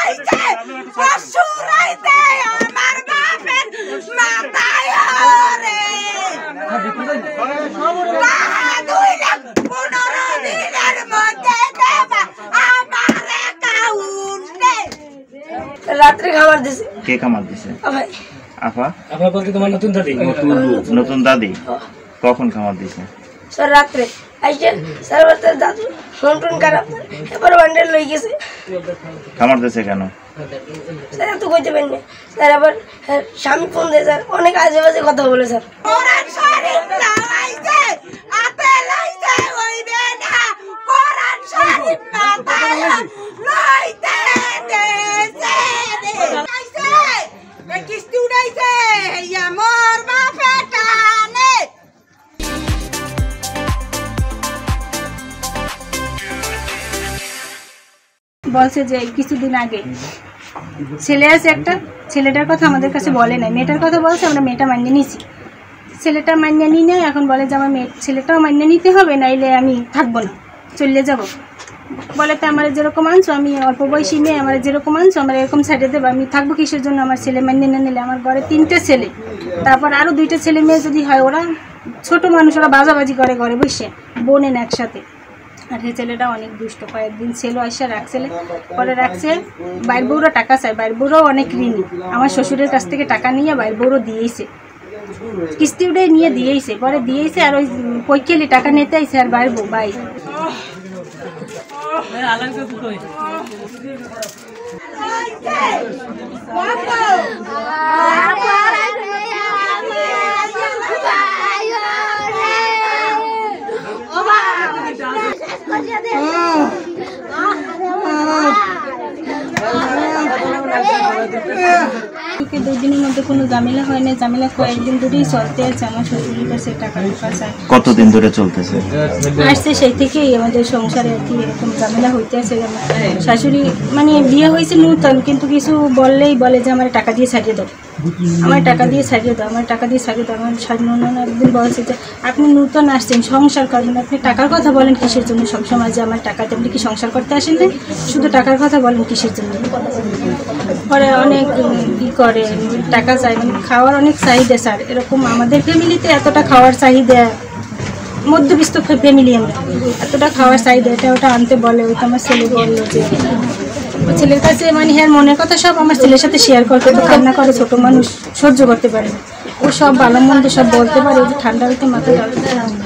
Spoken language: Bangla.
আইছে পশুরাইতে আমার বাপের মাথায় রে 2 লাখ 15 দিনের মধ্যে দেবা আমার অ্যাকাউন্টে। রাত্রে খাবার দিছে। কে খাবার দিছে? ভাই আপা আপা বলতে তোমার নতুন দাদি? নতুন দাদি কখন খাবার দিছে? স্যার রাত্রে আইছে স্যার বলতে দাদু ফোন খারাপ এবার বান্ডেল লই গেছে। খাবার দিছে কেন? স্যার তো কইতে পারেন না স্যার। আবার স্বামী ফোন দিয়ে স্যার অনেক আজে বাজে কথা বলে স্যার। কোরআন শরীফ লাগাইছে হাতে লাইছে হইবে না কোরআন শরীফ মাথায় লইতে দেছে আইছে এ কিস্তি উড়াইছে ইয়া মোর বাপে টানে। বলছে যে কিছুদিন আগে ছেলে আছে একটা, ছেলেটার কথা আমাদের কাছে বলে নাই, মেয়েটার কথা বলছে, আমরা মেয়েটা মানিয়ে নিয়েছি। ছেলেটা মানিয়ে নিই নাই, এখন বলে যে আমার ছেলেটাও মানিয়ে নিতে হবে, নাইলে আমি থাকবো না, চলে যাব। বলে তো আমার যেরকম আনছো, আমি অল্প বয়সী মেয়ে, আমার যেরকম আনছো আমার এরকম ছাড়িয়ে দেবো, আমি থাকবো কিসের জন্য? আমার ছেলে মানিয়ে না নিলে, আমার ঘরে 3টে ছেলে, তারপর আরও 2টে ছেলে মেয়ে যদি হয়, ওরা ছোট মানুষ, ওরা বাজাবাজি করে ঘরে বসে, বোনেন একসাথে। আর সেই ছেলেটা অনেক দুষ্ট, কয়েকদিন ছেলে আসে রাখছে, পরে রাখছে, বাইর বউরা টাকা চায়, বাইর বউরাও অনেক ঋণী, আমার শ্বশুরের কাছ থেকে টাকা নিয়ে বাইর বউরও দিয়েছে, কিস্তি উঠে নিয়ে দিয়েছে, পরে দিয়েছে। আর ওই পৈকেলি টাকা নিতে আইছে, আর বাইর বউ বাই ওকে 2 দিনের মধ্যে কোনো ঝামেলা হয় না, ঝামেলা কয়েকদিন ধরেই চলতে আছে। আমার শ্বশুরের কাছে টাকা চায়। কতদিন ধরে চলতেছে? আসছে সেই থেকেই আমাদের সংসারে আর কি এরকম ঝামেলা হইতে আছে। শাশুড়ি মানে বিয়ে হয়েছে নূতন, কিন্তু কিছু বললেই বলে যে আমার টাকা দিয়ে ছাড়িয়ে দাও, আমার টাকা দিয়ে ছাড়িয়ে দাও, আমার টাকা দিয়ে ছাড়িয়ে দাও। আমার শাশুড়ি একদিন বলছে যে আপনি নূতন আসছেন, সংসার করবেন, আপনি টাকার কথা বলেন কিসের জন্য সবসময়? যে আমার টাকা আপনি কি সংসার করতে আসেন না, শুধু টাকার কথা বলেন কিসের জন্য? পরে অনেক ই করে, টাকা চাই, মানে খাওয়ার অনেক চাহিদা স্যার। এরকম আমাদের ফ্যামিলিতে এতটা খাওয়ার চাহিদা, মধ্যবিত্ত ফ্যামিলি, আমরা এতটা খাওয়ার চাহিদা, এটা ওটা আনতে বলে। ওই তো আমার ছেলে বললো যে ছেলের কাছে মানে হ্যাঁ মনের কথা সব আমার ছেলের সাথে শেয়ার করতে, তো কান্না করে, ছোট মানুষ সহ্য করতে পারে, ও সব ভালো মন্দ সব বলতে পারে, ঠান্ডা হইতে মাথা